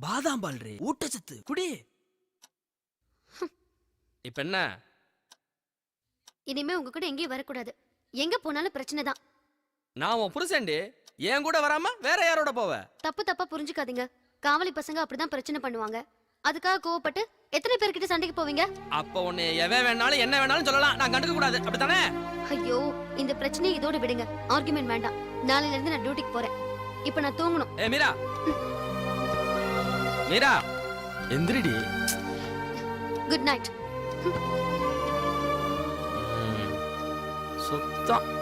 பாதாம் பால் ரே, ஊட்டச்சத்து குடி. இப்ப என்ன? இனிமே உங்க கூட எங்கேயும் வரக்கூடாது. எங்க போனாலும் பிரச்சனை தான். நான் உன் புருஷன்டி, என் கூட வராம வேற யாரோட போவ? தப்பா புரிஞ்சுக்காதீங்க. காவலி பசங்க அப்படிதான் பிரச்சனை பண்ணுவாங்க. அதுக்காக கோவப்பட்டு எத்தனை பேர்கிட்ட சண்டைக்கு போவீங்க? அப்ப உன்னை எவன் வேணாலும் என்ன வேணாலும் சொல்லலாம், நான் கண்டுக்க கூடாது, அப்படித்தானே? ஐயோ, இந்த பிரச்சனையை இதோட விடுங்க. ஆர்குமெண்ட் வேண்டாம். நாளையில இருந்து நான் டியூட்டிக்கு போறேன். இப்ப நான் தூங்கணும். ஏ மீரா, மீரா எந்திரிடி. Good night. சுத்தம்.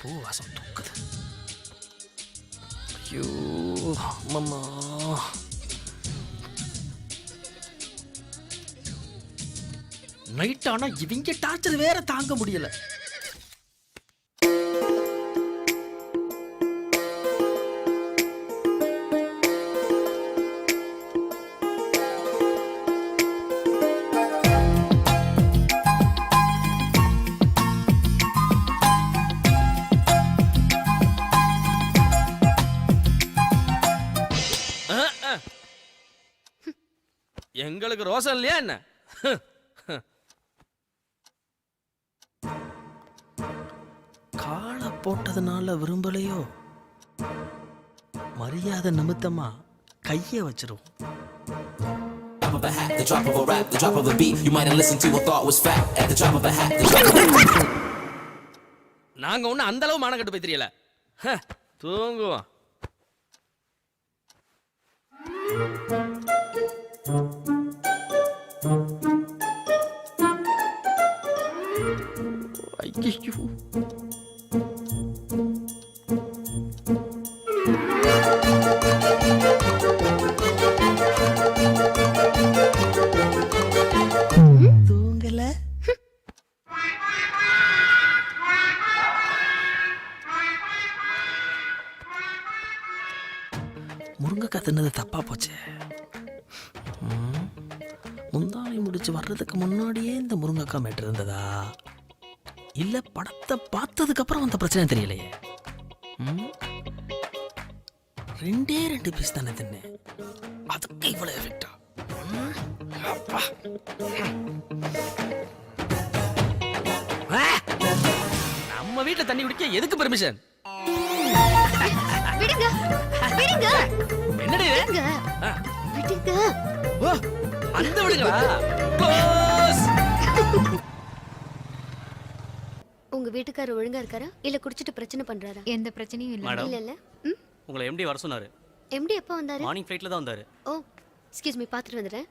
பூ வாசம் தூக்குது. ஐயோ அம்மம்மா. நைட் ஆனா இவங்க டார்ச்சர் வேற தாங்க முடியல. எங்களுக்கு ரோசம் இல்லையா என்ன? காலை போட்டதுனால விரும்பலையோ, மரியாதை நிமித்தமா கைய வச்சிரும். Of a hat, the drop of a rap, the drop of a beat. You might have listened to a thought was fat. At the drop of a hat, the drop of a beat. நாங்க ஒண்ணு அந்த அளவு மானக்கட்டு போய் தெரியல. தூங்குவோம். ஐயோ, தூங்கல. முருங்கைக்காய் தின்னது தப்பா போச்சு. முந்தானை முடிச்சு வர்றதுக்கு முன்னாடியே இந்த முருங்கைக்காய் மேட்டு இருந்ததா, இல்ல படத்தை பார்த்ததுக்கு அப்புறம் அந்த பிரச்சனை தெரியலையே. ரெண்டு பீஸ் தானே தின்னேன், அதுக்கு இவ்வளவு எஃபெக்டா? நம்ம வீட்டுல தண்ணி குடிக்க எதுக்கு பெர்மிஷன்? என்னடி அந்த விடுங்களா? உங்க வீட்டுக்காரர் ஒழுங்கா இருக்காரா இல்ல குடிச்சிட்டு பிரச்சனை பண்றாரா? எந்த பிரச்சனையும் இல்ல. மேடம், இல்ல உங்களை எம்டி வர சொன்னாரு. எம்டி எப்போ வந்தாரு? மார்னிங் ஃளைட்ல தான் வந்தாரு. ஓ, எக்ஸ்கியூஸ் மீ, பாத்துட்டு வந்துறேன்.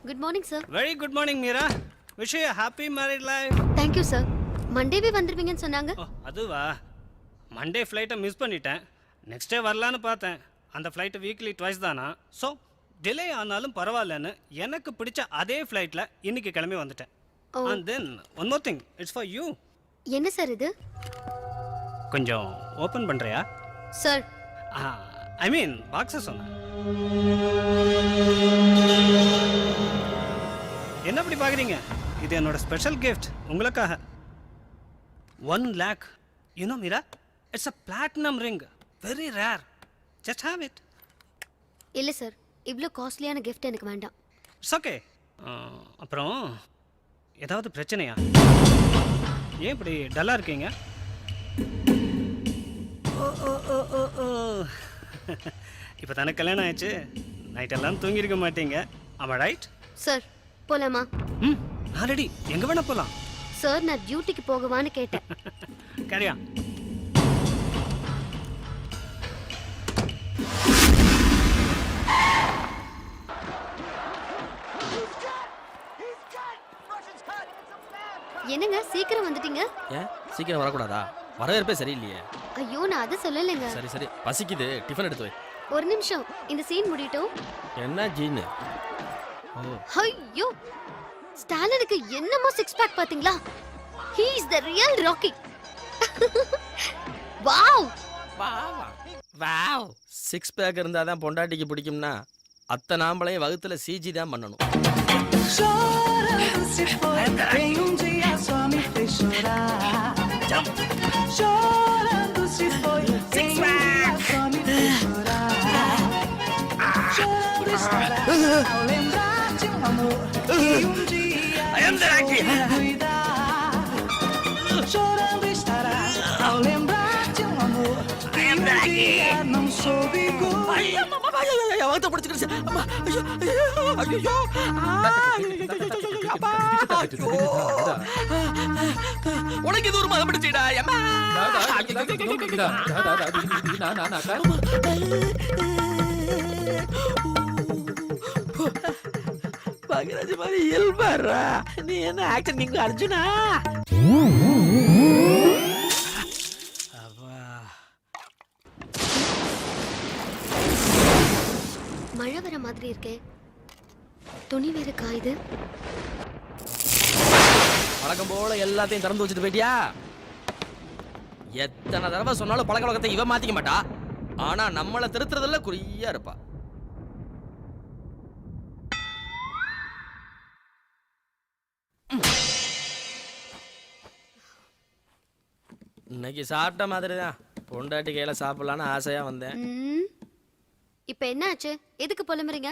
Good morning sir. Very good morning Meera. Wish you happy married life. Thank you sir. மண்டேவே வந்துருவீங்கன்னு சொன்னாங்க. அதுவா, மண்டே ஃப்ளைட்டை மிஸ் பண்ணிட்டேன். நெக்ஸ்ட் டே வரலான்னு பார்த்தேன். அந்த ஃப்ளைட்டு வீக்லி ட்வைஸ் தானா, ஸோ டிலே ஆனாலும் பரவாயில்லன்னு எனக்கு பிடிச்ச அதே ஃப்ளைட்டில் இன்னைக்கு கிளம்பி வந்துட்டேன். And then one more thing, it's for you. என்ன சார் இது? கொஞ்சம் ஓப்பன் பண்ணுறியா சார்? ஐ மீன் பாக்ஸை சொன்னேன். என்ன அப்படி பார்க்குறீங்க? இது என்னோட ஸ்பெஷல் கிஃப்ட் உங்களுக்காக. 1 lakh. You know Meera, it's a platinum ring, very rare. Just have it. இல்ல சார், இவ்ளோ காஸ்ட்லியான கிஃப்ட் எனக்கு வேண்டாம். It's okay. அப்புறம் ஏதாவது பிரச்சனையா? ஏன் இப்படி டல்லாக இருக்கீங்க? இப்போ தானே கல்யாணம் ஆயிடுச்சு, நைட்டெல்லாம் தூங்கியிருக்க மாட்டீங்க. ஆமாம் ரைட்? சார் போலாமா? ம், நான் ரெடி. எங்கே வேணா போகலாம். சார் நான் டியூட்டிக்கு போகவான்னு கேட்டேன். கரியா. என்னங்க சீக்கிரம் வந்துட்டீங்க? ஏன் சீக்கிரம் வரக்கூடாதா? வரவேற்பே சரியில்லையே. ஐயோ நான் அதை சொல்லலைங்க. சரி சரி, பசிக்குது, டிஃபன் எடுத்து வை. ஒரு நிமிஷம், இந்த சீன் முடியட்டும். என்ன ஜீனு? ஐயோ, ஸ்டாலினுக்கு என்னமோ சிக்ஸ் பேக் பாத்தீங்களா? He is the real Rocky. Wow wow. Six pack இருந்தால் தான் பொண்டாட்டிக்கு பிடிக்கும்னா அத்தை நாம்பளையும் வகுத்துல சிஜி தான் பண்ணணும். Chorando se foi, tem dia só me fez chorar. Chorando se foi, tem dia só me fez chorar. Chorando estará ao lembrar de amor que dia soube cuidar. Chorando estará ao lembrar de amor que dia não soube cuidar. உனக்கு இது ஒரு மதம் பிடிச்சிடா. பகராஜ் மாதிரி இயல்பாரா நீ. என்ன action நீங்க அர்ஜுனா? மழை வர மாதிரி இருக்கே, துணி வேற காயுது. பழக்கம் போல எல்லாத்தையும் திறந்து வச்சுட்டு போயிட்டியா? எத்தனை தடவை சொன்னாலும் பழக்க வழக்கத்தை இவ மாத்திக்க மாட்டா. ஆனா நம்மளை திருத்துறதுல குறியா இருப்பா. இன்னைக்கு சாப்பிட்ட மாதிரிதான். பொண்டாட்டி கையில சாப்பிடலான்னு ஆசையா வந்தேன். இப்ப என்ன ஆச்சு? எதுக்கு புலம்புறீங்க?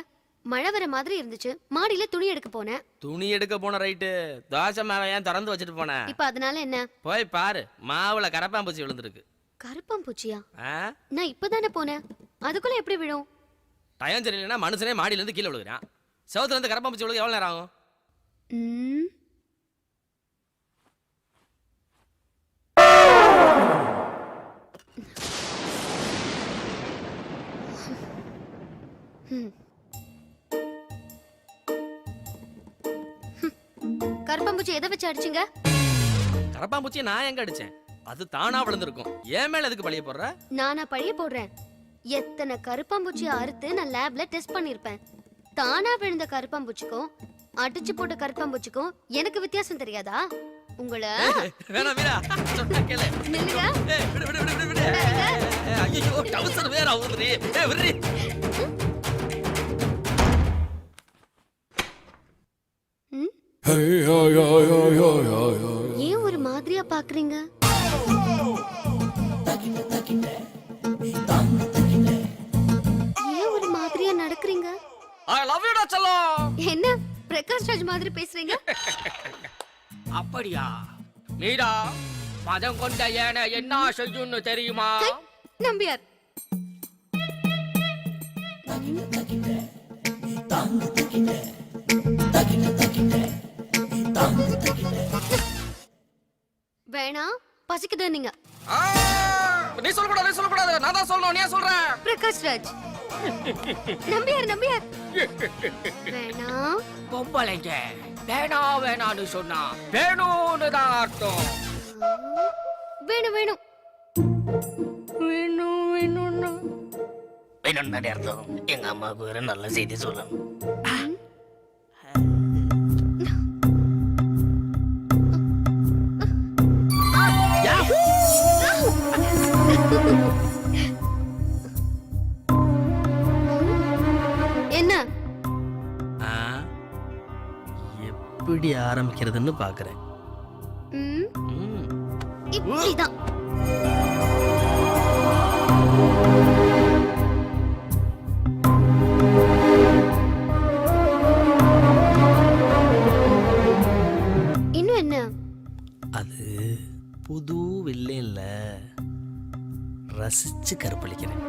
மழை வர மாதிரி இருந்துச்சு, மாடியில துணி எடுக்க போனேன். துணி எடுக்க போன ரைட்டு, தோசை மாவை ஏன் திறந்து வச்சுட்டு போனேன்? இப்ப அதனால என்ன? போய் பாரு, மாவுல கரப்பாம்பூச்சி விழுந்திருக்கு. கருப்பாம்பூச்சியா? ஆ? நான் இப்பதானே போனேன், அதுக்குள்ள எப்படி விழும்? டயம் சரியில்லைன்னா மனுஷனே மாடியில இருந்து கீழே விழுகிறான். செவத்துல இருந்து கரப்பாம்பூச்சி விழுக எவ்வளவு நேரம் ஆகும்? கருப்பாம்பூச்சி எதை வச்சு அடிச்சீங்க? கரப்பாம்பூச்சியை நான் எங்க அடிச்சேன்? அது தானா விழுந்திருக்கும். ஏன் மேல எதுக்கு பழிய போடுற? நானா பழிய போடுறேன்? எத்தனை கருப்பாம்பூச்சியை அறுத்து நான் லேப்ல டெஸ்ட் பண்ணிருப்பேன். தானா விழுந்த கருப்பாம்பூச்சிக்கும் அடிச்சு போட்ட கருப்பாம்பூச்சிக்கும் எனக்கு வித்தியாசம் தெரியாதா? உங்களை வேணாம் வீரா, சொன்னா கேளு. நில்லுங்க. விடு விடு விடு விடு. ஐயோ, டவுசர் வேற ஆவுதுடி. விடுடி. ஏன் ஒரு மாதிரியா பாக்குறீங்க? ஏன் ஒரு மாதிரியா நடக்கிறீங்க? I love you டா செல்லம். என்ன பிரகாஷ் ராஜ் மாதிரி பேசுறீங்க? அப்படியா? மீரா, மதம் கொண்ட ஏன என்ன செய்யும்னு தெரியுமா? நம்பியார். வேணாம், பசிக்குது. நீங்க நீ சொல்லக்கூடாது, நீ சொல்லக்கூடாது. நான் தான் சொல்லணும், நீ சொல்றேன். பிரகாஷ் ராஜ். நம்பியார் நம்பியார். வேணாம். பொம்பளைங்க வேணா வேணான்னு சொன்னா வேணும்னு தான் அர்த்தம். வேணும் வேணும். வேணும் வேணும்னா வேணும்னு அர்த்தம். எங்க அம்மாவுக்கு ஒரு நல்ல செய்தி சொல்லணும். என்ன? எப்படி ஆரம்பிக்கிறதுன்னு பாக்குறேன். இப்படிதான். இன்னும் என்ன? அது புது வில்லேன்ல ரசிச்சு கருப்பளிக்கிறேன்.